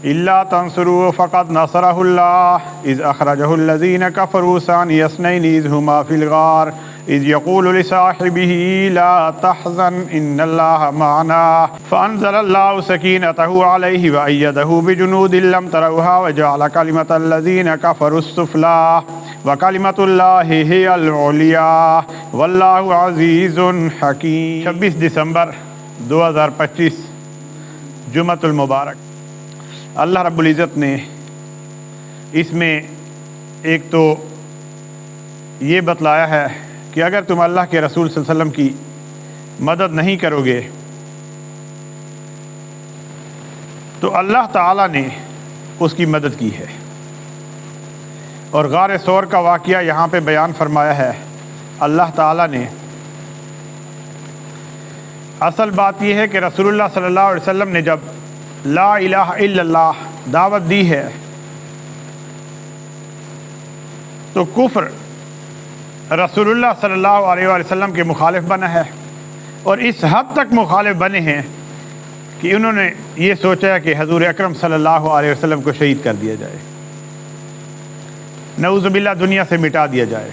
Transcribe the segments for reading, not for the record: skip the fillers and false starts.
إلا تنصروا فقد نصره الله إذ أخرجه الذين كفروا ثاني اثنين إذ هما في الغار إذ يقول لصاحبه لا تحزن إن الله معنا فأنزل الله سكينته عليه وأيده بجنود لم تروها وجعل كلمة الذين كفروا السفلى وكلمة الله هي العليا والله عزيز حكيم۔ 26 دسمبر 2025 جمعۃ المبارک۔ اللہ رب العزت نے اس میں ایک تو یہ بتلایا ہے کہ اگر تم اللہ کے رسول صلی اللہ علیہ وسلم کی مدد نہیں کرو گے تو اللہ تعالیٰ نے اس کی مدد کی ہے۔ اور غار ثور کا واقعہ یہاں پہ بیان فرمایا ہے۔ اللہ تعالیٰ نے اصل بات یہ ہے کہ رسول اللہ صلی اللہ علیہ وسلم نے جب لا الہ الا اللہ دعوت دی ہے تو کفر رسول اللہ صلی اللہ علیہ وسلم کے مخالف بنا ہے، اور اس حد تک مخالف بنے ہیں کہ انہوں نے یہ سوچا ہے کہ حضور اکرم صلی اللہ علیہ وسلم کو شہید کر دیا جائے، نعوذ باللہ دنیا سے مٹا دیا جائے۔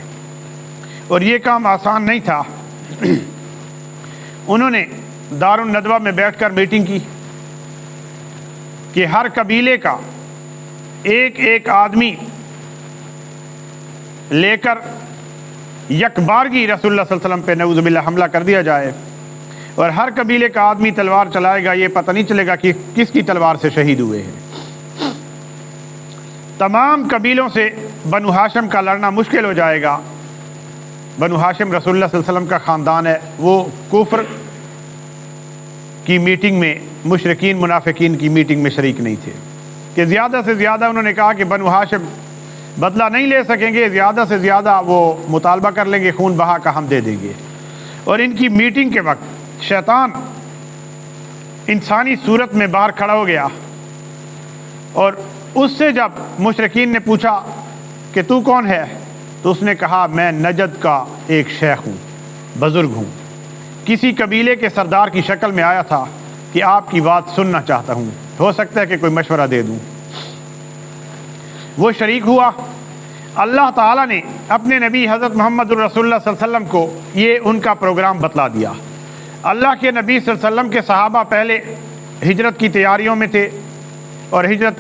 اور یہ کام آسان نہیں تھا۔ انہوں نے دار الندوہ میں بیٹھ کر میٹنگ کی کہ ہر قبیلے کا ایک ایک آدمی لے کر یکبارگی رسول اللہ صلی اللہ علیہ وسلم پہ نعوذ باللہ حملہ کر دیا جائے، اور ہر قبیلے کا آدمی تلوار چلائے گا، یہ پتہ نہیں چلے گا کہ کس کی تلوار سے شہید ہوئے ہیں۔ تمام قبیلوں سے بنو ہاشم کا لڑنا مشکل ہو جائے گا۔ بنو ہاشم رسول اللہ صلی اللہ علیہ وسلم کا خاندان ہے، وہ کفر کی میٹنگ میں، مشرکین منافقین کی میٹنگ میں شریک نہیں تھے، کہ زیادہ سے زیادہ انہوں نے کہا کہ بنو ہاشم بدلہ نہیں لے سکیں گے، زیادہ سے زیادہ وہ مطالبہ کر لیں گے، خون بہا کا ہم دے دیں گے۔ اور ان کی میٹنگ کے وقت شیطان انسانی صورت میں باہر کھڑا ہو گیا، اور اس سے جب مشرکین نے پوچھا کہ تو کون ہے تو اس نے کہا میں نجد کا ایک شیخ ہوں، بزرگ ہوں، کسی قبیلے کے سردار کی شکل میں آیا تھا کہ آپ کی بات سننا چاہتا ہوں، ہو سکتا ہے کہ کوئی مشورہ دے دوں۔ وہ شریک ہوا۔ اللہ تعالیٰ نے اپنے نبی حضرت محمد الرسول اللہ صلی اللہ علیہ وسلم کو یہ ان کا پروگرام بتلا دیا۔ اللہ کے نبی صلی اللہ علیہ وسلم کے صحابہ پہلے ہجرت کی تیاریوں میں تھے اور ہجرت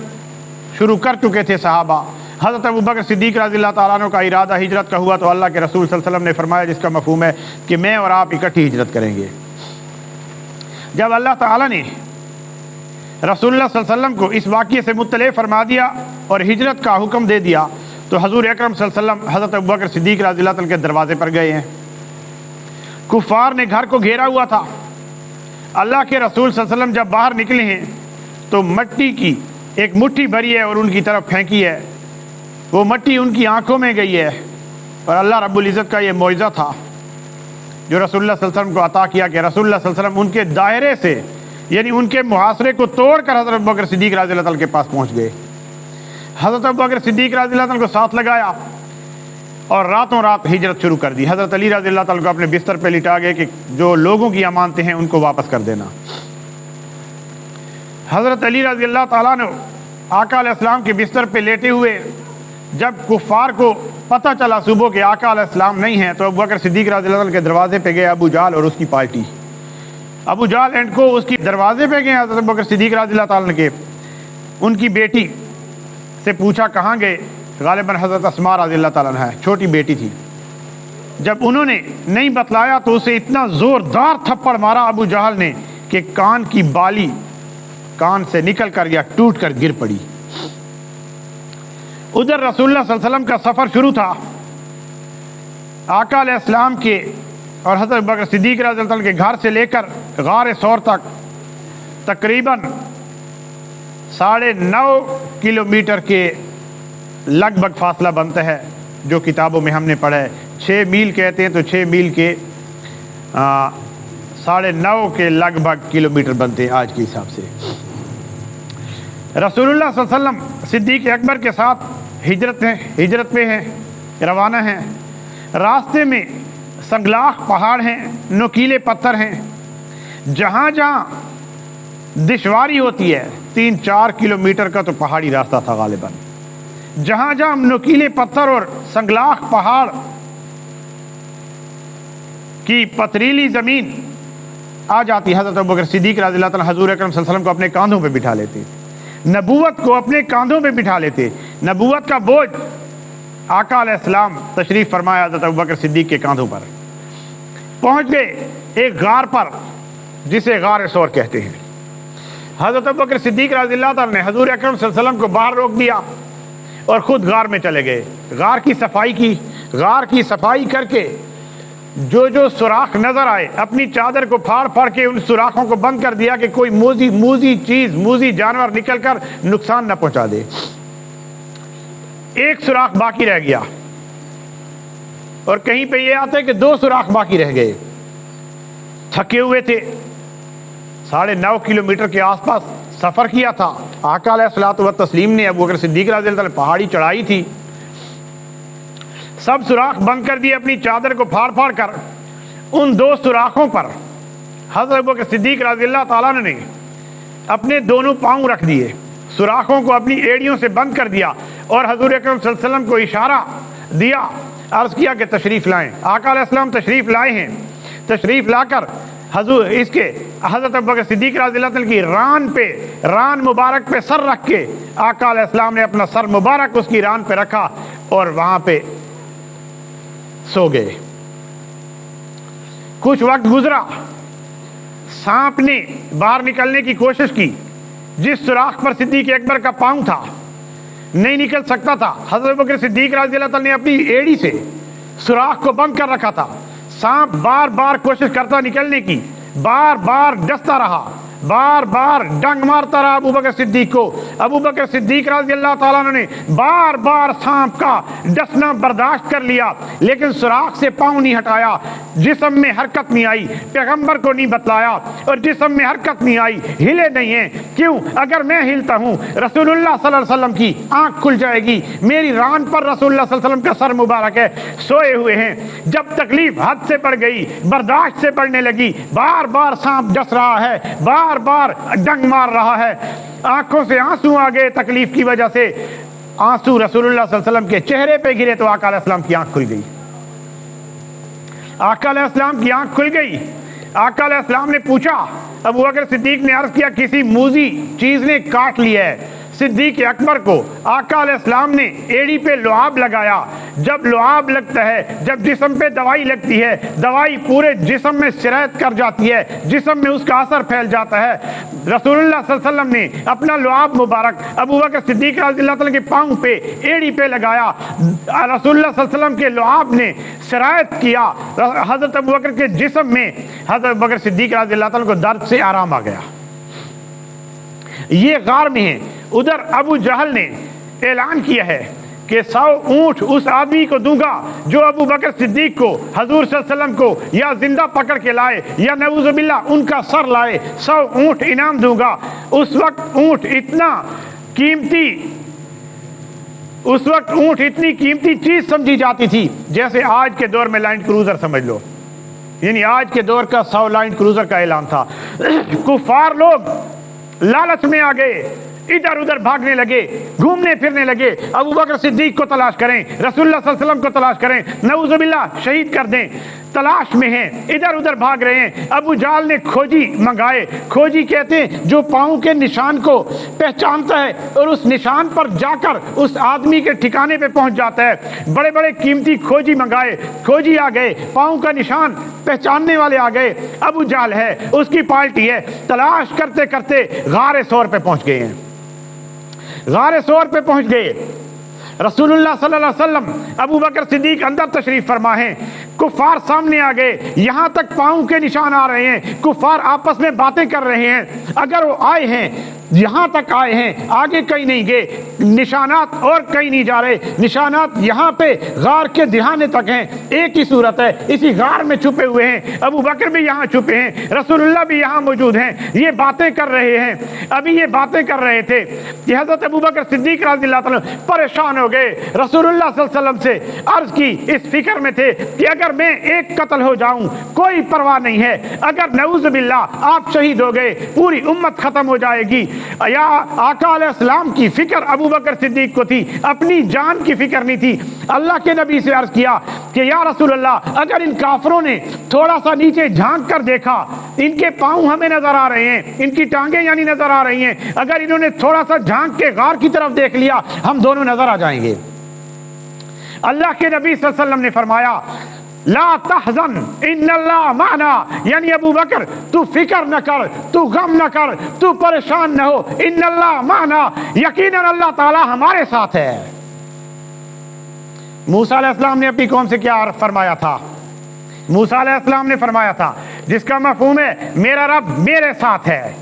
شروع کر چکے تھے صحابہ۔ حضرت ابوبکر صدیق رضی اللہ تعالیٰ عنہ کا ارادہ ہجرت کا ہوا تو اللہ کے رسول صلی اللہ علیہ وسلم نے فرمایا، جس کا مفہوم ہے کہ میں اور آپ اکٹھی ہجرت کریں گے۔ جب اللہ تعالیٰ نے رسول اللہ صلی اللہ علیہ وسلم کو اس واقعے سے مطلع فرما دیا اور ہجرت کا حکم دے دیا تو حضور اکرم صلی اللہ علیہ وسلم حضرت ابوبکر صدیق رضی اللہ عنہ کے دروازے پر گئے ہیں۔ کفار نے گھر کو گھیرا ہوا تھا۔ اللہ کے رسول صلی اللہ علیہ وسلم جب باہر نکلے ہیں تو مٹی کی ایک مٹھی بھری ہے اور ان کی طرف پھینکی ہے، وہ مٹی ان کی آنکھوں میں گئی ہے، اور اللہ رب العزت کا یہ معجزہ تھا جو رسول اللہ صلی اللہ علیہ وسلم کو عطا کیا کہ رسول اللہ صلی اللہ علیہ وسلم ان کے دائرے سے، یعنی ان کے محاصرے کو توڑ کر حضرت ابوبکر صدیق رضی اللہ عنہ کے پاس پہنچ گئے۔ حضرت ابوبکر صدیق رضی اللہ عنہ کو ساتھ لگایا اور راتوں رات ہجرت شروع کر دی۔ حضرت علی رضی اللہ عنہ کو اپنے بستر پہ لٹا گئے کہ جو لوگوں کی امانتیں ہیں ان کو واپس کر دینا۔ حضرت علی رضی اللہ تعالیٰ عنہ آقا علیہ السلام کے بستر پہ لیٹے ہوئے، جب کفار کو پتہ چلا صبح کے آقا علیہ السلام نہیں ہیں تو ابوبکر صدیق رضی اللہ عنہ کے دروازے پہ گئے ابو جہل اور اس کی پارٹی۔ ابو جہل اینڈ کو اس کی دروازے پہ گئے حضرت ابوبکر صدیق رضی اللہ تعالیٰ عنہ کے، ان کی بیٹی سے پوچھا کہاں گئے، غالباً حضرت اسماء رضی اللہ تعالیٰ عنہ، چھوٹی بیٹی تھی۔ جب انہوں نے نہیں بتلایا تو اسے اتنا زوردار تھپڑ مارا ابو جہل نے کہ کان کی بالی کان سے نکل کر یا ٹوٹ کر گر پڑی۔ ادھر رسول اللہ صلی اللہ علیہ وسلم کا سفر شروع تھا۔ آقا علیہ السلام کے اور حضرت ابوبکر صدیق رضی اللہ عنہ کے گھر سے لے کر غار ثور تک تقریباً 9.5 کلومیٹر کے لگ بھگ فاصلہ بنتا ہے، جو کتابوں میں ہم نے پڑھا ہے 6 میل کہتے ہیں، تو 6 میل کے 9.5 کے لگ بھگ کلومیٹر بنتے ہیں آج کے حساب سے۔ رسول اللہ صلی اللہ علیہ وسلم صدیق اکبر کے ساتھ ہجرت پہ ہیں، روانہ ہیں۔ راستے میں سنگلاخ پہاڑ ہیں، نوکیلے پتھر ہیں، جہاں جہاں دشواری ہوتی ہے. 3-4 کلومیٹر کا تو پہاڑی راستہ تھا غالباً. جہاں جہاں نوکیلے پتھر اور سنگلاخ پہاڑ کی پتریلی زمین آ جاتی, حضرت ابوبکر صدیق رضی اللہ تعالیٰ حضور اکرم صلی اللہ علیہ وسلم کو اپنے کاندھوں پہ بٹھا لیتے, نبوت کو اپنے کاندھوں پہ بٹھا لیتے. نبوت کا بوجھ آقا علیہ السلام تشریف فرمایا حضرت ابوبکر صدیق کے کاندھوں پر. پہنچ گئے ایک غار پر جسے غار ثور کہتے ہیں. حضرت ابوبکر صدیق رضی اللہ تعالیٰ نے حضور اکرم صلی اللہ علیہ وسلم کو باہر روک دیا اور خود غار میں چلے گئے. غار کی صفائی کی. غار کی صفائی کر کے جو جو سوراخ نظر آئے اپنی چادر کو پھاڑ پھاڑ کے ان سوراخوں کو بند کر دیا کہ کوئی موذی جانور نکل کر نقصان نہ پہنچا دے. ایک سوراخ باقی رہ گیا اور کہیں پہ یہ آتا ہے کہ 2 سوراخ باقی رہ گئے. تھکے ہوئے تھے, 9.5 کلومیٹر کے آس پاس سفر کیا تھا. آقا علیہ الصلوۃ والتسلیم نے ابوبکر صدیق رضی اللہ عنہ پہاڑی چڑھائی تھی, سب سوراخ بند کر دیے. اپنی چادر کو پھاڑ پھاڑ کر ان 2 سوراخوں پر حضرت ابوبکر صدیق رضی اللہ تعالیٰ نے اپنے دونوں پاؤں رکھ دیے, سوراخوں کو اپنی ایڑیوں سے بند کر دیا اور حضور اکرم صلی اللہ علیہ وسلم کو اشارہ دیا, عرض کیا کہ تشریف لائیں. آقا علیہ السلام تشریف لائے ہیں. تشریف لا کر حضرت ابوبکر صدیق رضی اللہ عنہ کی ران مبارک پہ سر رکھ کے آقا علیہ السلام نے اپنا سر مبارک اس کی ران پہ رکھا اور وہاں پہ سو گئے. کچھ وقت گزرا, سانپ نے باہر نکلنے کی کوشش کی. جس سوراخ پر صدیق اکبر کا پاؤں تھا نہیں نکل سکتا تھا. حضرت ابوبکر صدیق رضی اللہ تعالیٰ نے اپنی ایڑی سے سوراخ کو بند کر رکھا تھا. سانپ بار بار کوشش کرتا نکلنے کی, بار بار ڈستا رہا, بار بار ڈنگ مارتا رہا ابوبکر صدیق کو. ابوبکر صدیق رضی اللہ تعالیٰ عنہ نے بار بار سانپ کا ڈسنا برداشت کر لیا لیکن سوراخ سے پاؤں نہیں ہٹایا. جسم میں حرکت نہیں آئی, پیغمبر کو نہیں بتلایا اور جسم میں حرکت نہیں آئی, ہلے نہیں ہیں. کیوں؟ اگر میں ہلتا ہوں رسول اللہ صلی اللہ علیہ وسلم کی آنکھ کھل جائے گی. میری ران پر رسول اللہ صلی اللہ علیہ وسلم کا سر مبارک ہے, سوئے ہوئے ہیں. جب تکلیف حد سے بڑھ گئی, برداشت سے بڑھنے لگی, بار بار سانپ ڈس رہا ہے, بار بار ڈنگ مار رہا ہے, آنکھوں سے آنسو آ گئے تکلیف کی وجہ سے. آنسو رسول اللہ صلی اللہ علیہ وسلم کے چہرے پہ گرے تو آقا علیہ السلام کی آنکھ کھل گئی. آقا علیہ السلام کی آنکھ کھل گئی. آقا علیہ السلام نے پوچھا, ابوبکر صدیق نے عرض کیا کسی موذی چیز نے کاٹ لیا ہے. صدیق اکبر کو آقا علیہ السلام نے ایڑی پہ لعاب لگایا. جب لعاب لگتا ہے, جب جسم پہ دوائی لگتی ہے, دوائی پورے جسم میں سرایت کر جاتی ہے, جسم میں اس کا اثر پھیل جاتا ہے. رسول اللہ صلی اللہ علیہ وسلم نے اپنا لعاب مبارک ابوبکر صدیق رضی اللہ تعالیٰ کے پاؤں پہ ایڑی پہ لگایا. رسول اللہ صلی اللہ علیہ وسلم کے لعاب نے سرایت کیا حضرت ابوبکر کے جسم میں. حضرت ابوبکر صدیق رضی اللہ تعالیٰ کو درد سے آرام آ گیا. یہ غار میں ہیں. ادھر ابو جہل نے اعلان کیا ہے کہ 100 اونٹ اس آدمی کو دوں گا جو ابوبکر صدیق کو حضور صلی اللہ علیہ وسلم کو یا زندہ پکڑ کے لائے یا نعوذ باللہ ان کا سر لائے. 100 اونٹ انعام دوں گا. اس وقت اونٹ اتنی قیمتی چیز سمجھی جاتی تھی جیسے آج کے دور میں لینڈ کروزر سمجھ لو. یعنی آج کے دور کا 100 لینڈ کروزر کا اعلان تھا. کفار لوگ لالچ میں آ گئے, ادھر ادھر بھاگنے لگے, گھومنے پھرنے لگے. ابوبکر صدیق کو تلاش کریں, رسول اللہ صلی اللہ علیہ وسلم کو تلاش کریں, نعوذ باللہ شہید کر دیں. تلاش میں ہیں, ادھر ادھر بھاگ رہے ہیں. ابو جہل نے کھوجی منگائے. کھوجی کہتے ہیں جو پاؤں کے نشان کو پہچانتا ہے اور اس نشان پر جا کر اس آدمی کے ٹھکانے پہ پہنچ جاتا ہے. بڑے بڑے قیمتی کھوجی منگائے. کھوجی آ گئے, پاؤں کا نشان پہچاننے والے آ گئے. ابو جہل ہے, اس کی پارٹی ہے. تلاش کرتے کرتے غار ثور پہ پہنچ گئے ہیں. غار ثور پہ پہنچ گئے. رسول اللہ صلی اللہ علیہ وسلم, ابو بکر صدیق اندر تشریف فرما ہیں. کفار سامنے آ گئے, یہاں تک پاؤں کے نشان آ رہے ہیں. کفار آپس میں باتیں کر رہے ہیں. اگر وہ آئے ہیں یہاں تک آئے ہیں, آگے کہیں نہیں گئے, نشانات اور کہیں نہیں جا رہے, نشانات یہاں پہ غار کے دہانے تک ہیں. ایک ہی صورت ہے, اسی غار میں چھپے ہوئے ہیں, ابو بکر بھی یہاں چھپے ہیں, رسول اللہ بھی یہاں موجود ہیں, یہ باتیں کر رہے ہیں. ابھی یہ باتیں کر رہے تھے کہ حضرت ابو بکر صدیق رضی اللہ تعالیٰ پریشان ہو گئے. رسول اللہ صلی اللہ علیہ وسلم سے عرض کی, اس فکر میں تھے کہ اگر میں ایک قتل ہو جاؤں کوئی پرواہ نہیں ہے, اگر نعوذ باللہ آپ شہید ہو گئے پوری امت ختم ہو جائے گی. یا آقا علیہ السلام کی فکر ابو بکر صدیق کو تھی, اپنی جان کی فکر نہیں تھی. اللہ کے نبی سے عرض کیا کہ یا رسول اللہ, اگر ان کافروں نے تھوڑا سا نیچے جھانک کر دیکھا, ان کے پاؤں ہمیں نظر آ رہے ہیں, ان کی ٹانگیں یعنی نظر آ رہی ہیں, اگر انہوں نے تھوڑا سا جھانک کے غار کی طرف دیکھ لیا ہم دونوں نظر آ جائیں گے. اللہ کے نبی صلی اللہ علیہ وسلم نے فرمایا لا تحزن ان اللہ معنا, یعنی ابو بکر تو فکر نہ کر, تو غم نہ کر, تو پریشان نہ ہو, ان اللہ معنا, یقیناً اللہ تعالی ہمارے ساتھ ہے. موسیٰ علیہ السلام نے اپنی قوم سے کیا فرمایا تھا؟ موسیٰ علیہ السلام نے فرمایا تھا جس کا مفہوم ہے میرا رب میرے ساتھ ہے,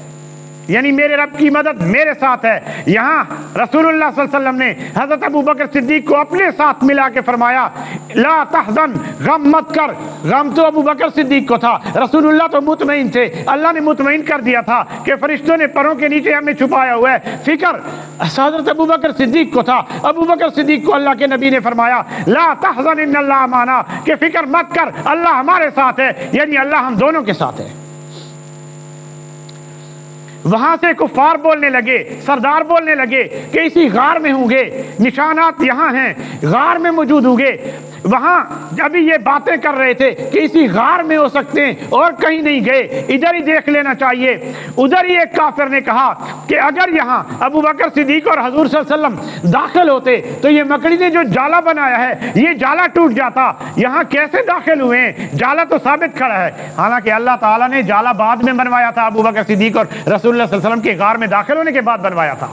یعنی میرے رب کی مدد میرے ساتھ ہے. یہاں رسول اللہ صلی اللہ علیہ وسلم نے حضرت ابو بکر صدیق کو اپنے ساتھ ملا کے فرمایا لا تحزن, غم مت کر. غم تو ابو بکر صدیق کو تھا, رسول اللہ تو مطمئن تھے, اللہ نے مطمئن کر دیا تھا کہ فرشتوں نے پروں کے نیچے ہمیں چھپایا ہوا ہے. فکر حضرت ابو بکر صدیق کو تھا. ابو بکر صدیق کو اللہ کے نبی نے فرمایا لا تحزن ان اللہ معنا, کہ فکر مت کر, اللہ ہمارے ساتھ ہے, یعنی اللہ ہم دونوں کے ساتھ ہے. وہاں سے کفار بولنے لگے, سردار بولنے لگے کہ اسی غار میں ہوں گے, نشانات یہاں ہیں, غار میں موجود ہوں گے. وہاں ابھی یہ باتیں کر رہے تھے کہ اسی غار میں ہو سکتے ہیں اور کہیں نہیں گئے, ادھر ہی دیکھ لینا چاہیے. ادھر ہی ایک کافر نے کہا کہ اگر یہاں ابو بکر صدیق اور حضور صلی اللہ علیہ وسلم داخل ہوتے تو یہ مکڑی نے جو جالا بنایا ہے یہ جالا ٹوٹ جاتا, یہاں کیسے داخل ہوئے ہیں, جالا تو ثابت کھڑا ہے. حالانکہ اللہ تعالیٰ نے جالا بعد میں بنوایا تھا, ابو بکر صدیق اور رسول اللہ صلی اللہ علیہ وسلم کے غار میں داخل ہونے کے بعد بنوایا تھا.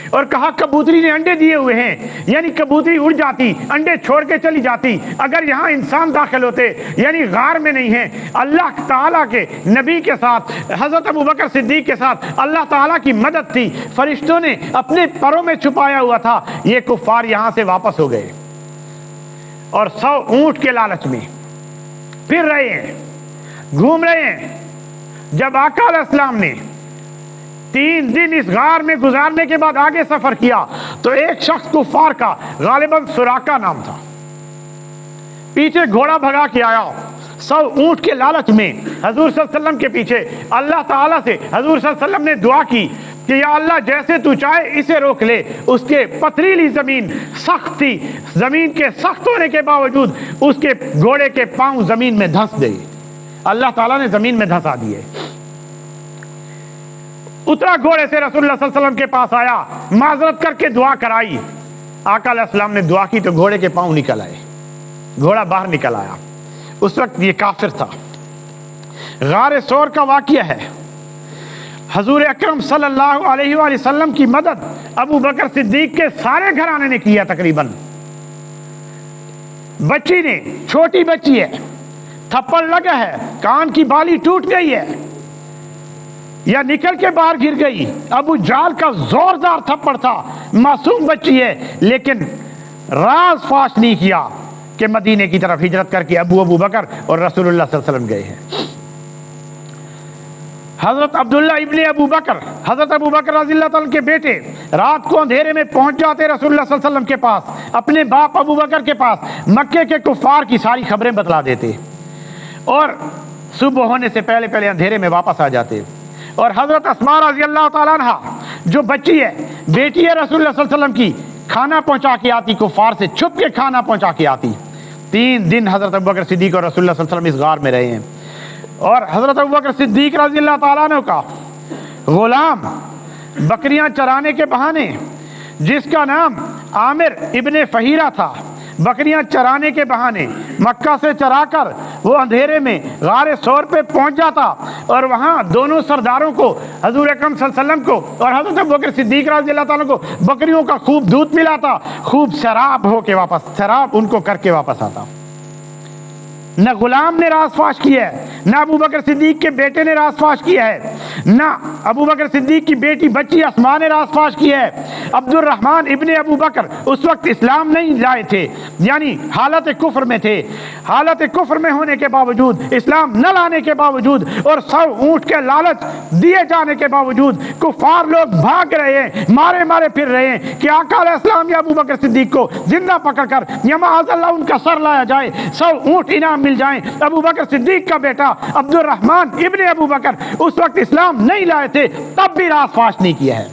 اور کہا کبوتری نے انڈے دیے ہوئے ہیں, یعنی کبوتری اڑ جاتی, انڈے چھوڑ کے چلی جاتی. اگر یہاں انسان داخل ہوتے, یعنی غار میں نہیں ہیں. اللہ تعالیٰ کے نبی کے ساتھ, حضرت ابو بکر صدیق کے ساتھ اللہ تعالیٰ کی مدد تھی, فرشتوں نے اپنے پروں میں چھپایا ہوا تھا. یہ کفار یہاں سے واپس ہو گئے اور 100 اونٹ کے لالچ میں پھر رہے ہیں, گھوم رہے ہیں. جب آقا علیہ السلام نے 3 دن اس غار میں گزارنے کے بعد آگے سفر کیا تو ایک شخص کفار کا, غالباً سراقہ نام تھا, پیچھے گھوڑا بھگا کے آیا 100 اونٹ کے لالچ میں حضور صلی اللہ علیہ وسلم کے پیچھے. اللہ تعالیٰ سے حضور صلی اللہ علیہ وسلم نے دعا کی کہ یا اللہ جیسے تو چاہے اسے روک لے. اس کے پتریلی زمین سخت تھی, زمین کے سخت ہونے کے باوجود اس کے گھوڑے کے پاؤں زمین میں دھنس گئے. اللہ تعالیٰ نے زمین میں دھنسا دیے. اترا گھوڑے سے, رسول اللہ صلی اللہ علیہ وسلم کے پاس آیا, معذرت کر کے دعا کرائی. آقا علیہ السلام نے دعا کی تو گھوڑے کے پاؤں نکل آئے, گھوڑا باہر نکل آیا. اس وقت یہ کافر تھا. غار ثور کا واقعہ ہے. حضور اکرم صلی اللہ علیہ وآلہ وسلم کی مدد ابو بکر صدیق کے سارے گھرانے نے کیا تقریباً. بچی نے, چھوٹی بچی ہے, تھپڑ لگا ہے, کان کی بالی ٹوٹ گئی ہے یا نکل کے باہر گر گئی. ابو جال کا زوردار تھپڑ تھا, معصوم بچی ہے, لیکن راز فاش نہیں کیا کہ مدینے کی طرف ہجرت کر کے ابو بکر اور رسول اللہ صلی اللہ علیہ وسلم گئے ہیں. حضرت عبداللہ ابن ابو بکر, حضرت ابو بکر رضی اللہ تعالیٰ کے بیٹے رات کو اندھیرے میں پہنچ جاتے رسول اللہ صلی اللہ علیہ وسلم کے پاس, اپنے باپ ابو بکر کے پاس. مکے کے کفار کی ساری خبریں بتلا دیتے اور صبح ہونے سے پہلے پہلے اندھیرے میں واپس آ جاتے. اور حضرت اسماء رضی اللہ تعالیٰ عنہ جو بچی ہے, بیٹی ہے رسول اللہ صلی اللہ علیہ وسلم کی, کھانا پہنچا کے آتی, کفار سے چھپ کے کھانا پہنچا کے آتی. 3 دن حضرت ابوبکر صدیق اور رسول اللہ صلی اللہ علیہ وسلم اس غار میں رہے ہیں. اور حضرت ابوبکر صدیق رضی اللہ تعالیٰ عنہ کا غلام بکریاں چرانے کے بہانے, جس کا نام عامر ابن فہیرہ تھا, بکریاں چرانے کے بہانے مکہ سے چرا کر وہ اندھیرے میں غار ثور پہ پہنچ جاتا اور وہاں دونوں سرداروں کو, حضور اکرم صلی اللہ علیہ وسلم کو اور حضرت ابوبکر صدیق رضی اللہ تعالیٰ کو, بکریوں کا خوب دودھ ملاتا, خوب سیراب ہو کے واپس, سیراب ان کو کر کے واپس آتا. نہ غلام نے راز فاش کیا ہے، نہ ابو بکر صدیق کے بیٹے نے راز فاش کیا ہے، نہ ابو بکر صدیق کی بیٹی بچی اسماء نے راز فاش کیا ہے۔ عبد الرحمن ابن ابو بکر اس وقت اسلام نہیں لائے تھے، یعنی حالت کفر میں تھے، حالت کفر میں ہونے کے باوجود، اسلام نہ لانے کے باوجود اور 100 اونٹ کے لالچ دیے جانے کے باوجود کفار لوگ بھاگ رہے ہیں، مارے مارے پھر رہے ہیں کہ آقا علیہ السلام یا ابو بکر صدیق کو زندہ پکڑ کر یا معاذ اللہ ان کا سر لایا جائے، 100 اونٹ انعام مل جائیں۔ ابو بکر صدیق کا بیٹا عبد الرحمن ابن ابو بکر اس وقت اسلام نہیں لائے تھے، تب بھی راز فاش نہیں کیا ہے۔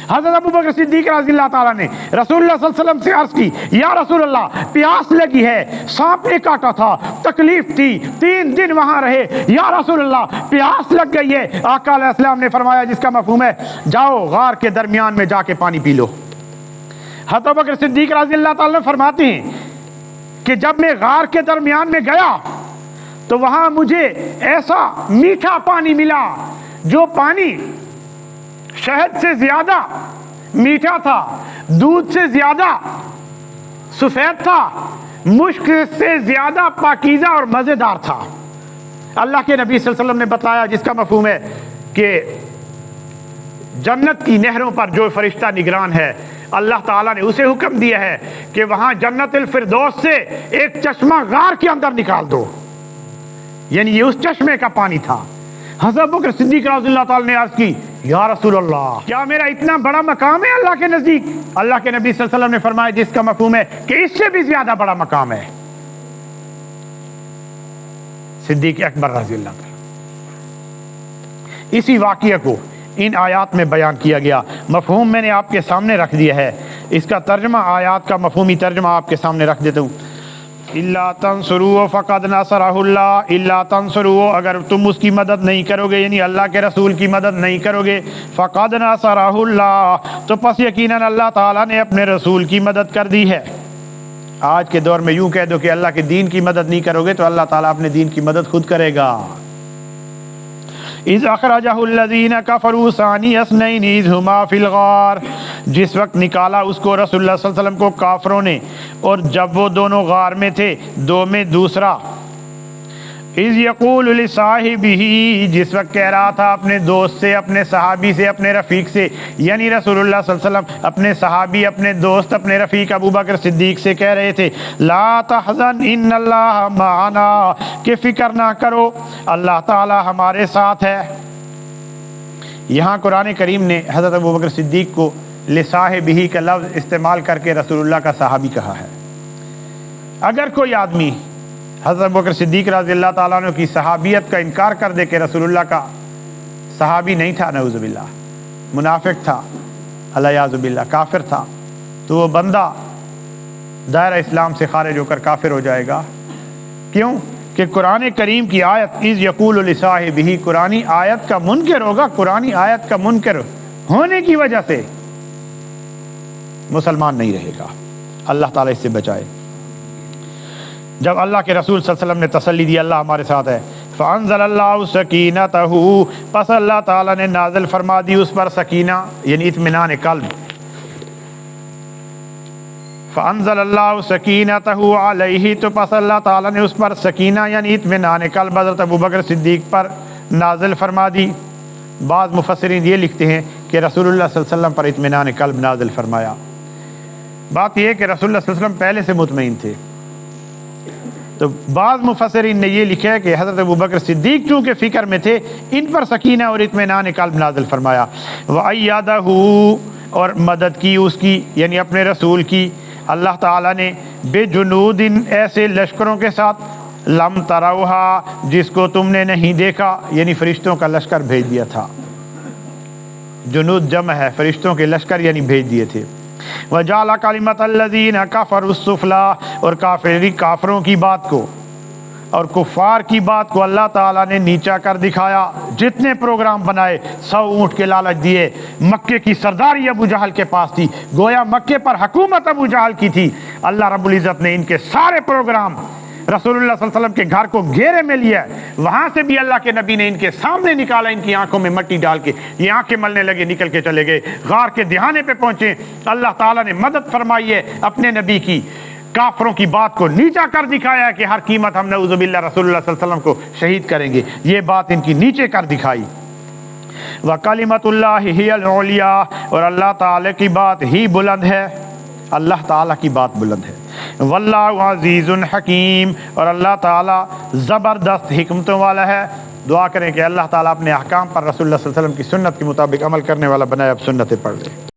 حضرت ابو بکر صدیق رضی اللہ تعالیٰ نے رسول اللہ صلی اللہ علیہ وسلم سے عرض کی، یا رسول اللہ پیاس لگی ہے، سانپ نے کاٹا تھا، تکلیف تھی، 3 دن وہاں رہے، یا رسول اللہ پیاس لگ گئی ہے۔ آقا علیہ السلام نے فرمایا جس کا مفہوم ہے جاؤ غار کے درمیان میں جا کے پانی پی لو۔ حضرت ابو بکر صدیق رضی اللہ تعالیٰ نے فرماتے ہیں کہ جب میں غار کے درمیان میں گیا تو وہاں مجھے ایسا میٹھا پانی ملا، جو پانی شہد سے زیادہ میٹھا تھا، دودھ سے زیادہ سفید تھا، مشک سے زیادہ پاکیزہ اور مزیدار تھا۔ اللہ کے نبی صلی اللہ علیہ وسلم نے بتایا جس کا مفہوم ہے کہ جنت کی نہروں پر جو فرشتہ نگران ہے، اللہ تعالیٰ نے اسے حکم دیا ہے کہ وہاں جنت الفردوس سے ایک چشمہ غار کے اندر نکال دو، یعنی یہ اس چشمے کا پانی تھا۔ حضرت ابو بکر صدیق رضی اللہ تعالیٰ نے عرض کی، یا رسول اللہ کیا میرا اتنا بڑا مقام ہے اللہ کے نزدیک؟ اللہ کے نبی صلی اللہ علیہ وسلم نے فرمایا جس کا مفہوم ہے کہ اس سے بھی زیادہ بڑا مقام ہے۔ صدیق اکبر رضی اللہ تعالیٰ، اسی واقعہ کو ان آیات میں بیان کیا گیا، مفہوم میں نے آپ کے سامنے رکھ دیا ہے، اس کا ترجمہ، آیات کا مفہومی ترجمہ آپ کے سامنے رکھ دیتا ہوں۔ الا تنصروه فقد نصره اللہ، الا تنصروه اگر تم اس کی مدد نہیں کرو گے، یعنی اللہ کے رسول کی مدد نہیں کرو گے، فقد نصره اللہ تو پس یقیناً اللہ تعالیٰ نے اپنے رسول کی مدد کر دی ہے۔ آج کے دور میں یوں کہہ دو کہ اللہ کے دین کی مدد نہیں کرو گے تو اللہ تعالیٰ اپنے دین کی مدد خود کرے گا۔ اذ اخرجہ الذین کفروا ثانی اثنین اذ ہما فی الغار، جس وقت نکالا اس کو رسول اللہ صلی اللہ علیہ وسلم کو کافروں نے، اور جب وہ دونوں غار میں تھے، دو میں دوسرا۔ اذ یقول لصاحبہ، جس وقت کہہ رہا تھا اپنے دوست سے، اپنے صحابی سے، اپنے رفیق سے، یعنی رسول اللہ صلی اللہ علیہ وسلم اپنے صحابی، اپنے دوست، اپنے رفیق ابو بکر صدیق سے کہہ رہے تھے، لا تحزن ان اللہ معنا، کہ فکر نہ کرو اللہ تعالی ہمارے ساتھ ہے۔ یہاں قرآن کریم نے حضرت ابو بکر صدیق کو لصاحبہ کا لفظ استعمال کر کے رسول اللہ کا صحابی کہا ہے۔ اگر کوئی آدمی حضرت ابو بکر صدیق رضی اللہ تعالیٰ عنہ کی صحابیت کا انکار کر دے کہ رسول اللہ کا صحابی نہیں تھا، نعوذ باللہ، منافق تھا، الیاذ باللہ کافر تھا، تو وہ بندہ دائرہ اسلام سے خارج ہو کر کافر ہو جائے گا۔ کیوں کہ قرآن کریم کی آیت اذ یقول لصاحبہ، قرآنی آیت کا منکر ہوگا، قرآنی آیت کا منکر ہونے کی وجہ سے مسلمان نہیں رہے گا۔ اللہ تعالیٰ اس سے بچائے۔ جب اللہ کے رسول صلی اللہ علیہ وسلم نے تسلی دی اللہ ہمارے ساتھ ہے، فانزل اللہ سکینتہ، پس اللہ تعالیٰ نے نازل فرما دی اس پر سکینہ، یعنی اطمینان قلب۔ فانزل اللہ سکینتہ علیہ، تو پس اللہ تعالیٰ نے اس پر سکینہ یعنی اطمینان قلب حضرت ابو بکر صدیق پر نازل فرما دی۔ بعض مفسرین یہ لکھتے ہیں کہ رسول اللہ صلی اللہ علیہ وسلم پر اطمینان قلب نازل فرمایا۔ بات یہ ہے کہ رسول اللہ صلی اللہ علیہ وسلم پہلے سے مطمئن تھے، تو بعض مفسرین نے یہ لکھا ہے کہ حضرت ابو بکر صدیق چونکہ فکر میں تھے، ان پر سکینہ اور اطمینان قلب نازل فرمایا۔ وَأَيَّدَهُ، اور مدد کی اس کی یعنی اپنے رسول کی اللہ تعالیٰ نے، بِجُنُودٍ، ایسے لشکروں کے ساتھ، لم تروہا، جس کو تم نے نہیں دیکھا، یعنی فرشتوں کا لشکر بھیج دیا تھا۔ جنود جمع ہے، فرشتوں کے لشکر یعنی بھیج دیے تھے۔ وَجَعَلَ كَلِمَةَ الَّذِينَ كَفَرُوا السُّفْلَىٰ، اور کافروں کی بات کو اور کفار کی بات کو اللہ تعالیٰ نے نیچا کر دکھایا۔ جتنے پروگرام بنائے، 100 اونٹ کے لالچ دیے، مکے کی سرداری ابو جہل کے پاس تھی، گویا مکے پر حکومت ابو جہل کی تھی، اللہ رب العزت نے ان کے سارے پروگرام رسول اللہ صلی اللہ علیہ وسلم کے گھر کو گھیرے میں لیا، وہاں سے بھی اللہ کے نبی نے ان کے سامنے نکالا، ان کی آنکھوں میں مٹی ڈال کے، یہ آنکھیں ملنے لگے، نکل کے چلے گئے، غار کے دہانے پہ پہنچے، اللہ تعالیٰ نے مدد فرمائی ہے اپنے نبی کی، کافروں کی بات کو نیچا کر دکھایا کہ ہر قیمت ہم نعوذ باللہ رسول اللہ صلی اللہ علیہ وسلم کو شہید کریں گے، یہ بات ان کی نیچے کر دکھائی۔ وَقَلِمَةُ اللَّهِ هِيَ الْعُلْيَا، اور اللہ تعالی کی بات ہی بلند ہے، اللہ تعالیٰ کی بات بلند ہے۔ واللہ عزیز حکیم، اور اللہ تعالیٰ زبردست حکمتوں والا ہے۔ دعا کریں کہ اللہ تعالیٰ اپنے احکام پر رسول اللہ صلی اللہ علیہ وسلم کی سنت کے مطابق عمل کرنے والا بنائے۔ اب سنتیں پڑھ لیں۔